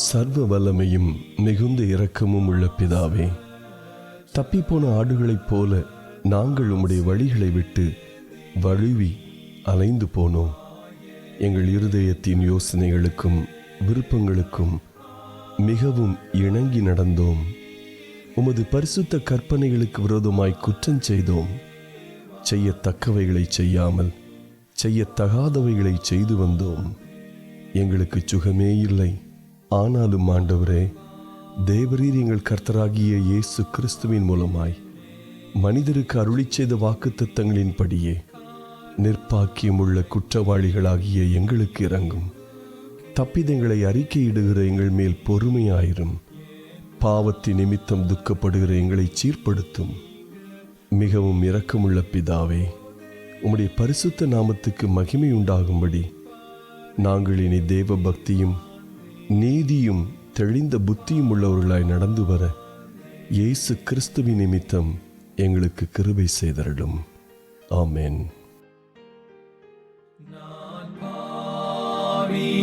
சர்வ வல்லமையும் மிகுந்த இரக்கமும் உள்ள பிதாவே, தப்பிப்போன ஆடுகளைப் போல நாங்கள் உம்முடைய வழிகளை விட்டு வழுவி அலைந்து போனோம். எங்கள் இருதயத்தின் யோசனைகளுக்கும் விருப்பங்களுக்கும் மிகவும் இணங்கி நடந்தோம். உமது பரிசுத்த கற்பனைகளுக்கு விரோதமாய் குற்றம் செய்தோம். செய்யத்தக்கவைகளை செய்யாமல் செய்யத்தகாதவைகளை செய்து வந்தோம். எங்களுக்கு சுகமே இல்லை. ஆனாலும் ஆண்டவரே, தேவரீர் எங்கள் கர்த்தராகிய இயேசு கிறிஸ்துவின் மூலமாய் மனிதருக்கு அருளிச் செய்த வாக்குத்தத்தங்களின்படியே நிர்பாக்கியமுள்ள குற்றவாளிகளாகிய எங்களுக்கு இரங்கும். தப்பிதங்களை அறிக்கையிடுகிற எங்கள் மேல் பொறுமையாயிரும். பாவத்தின் நிமித்தம் துக்கப்படுகிற எங்களை சீர்படுத்தும். மிகவும் இரக்கமுள்ள பிதாவே, உம்முடைய பரிசுத்த நாமத்துக்கு மகிமை உண்டாகும்படி நாங்கள் இனி தேவ பக்தியும் நீதியும் தெளிந்த புத்தியும் உள்ளவர்களாய் நடந்து வர இயேசு கிறிஸ்துவின் நிமித்தம் எங்களுக்கு கிருபை செய்தருளும். ஆமென். நான் பாவிதான்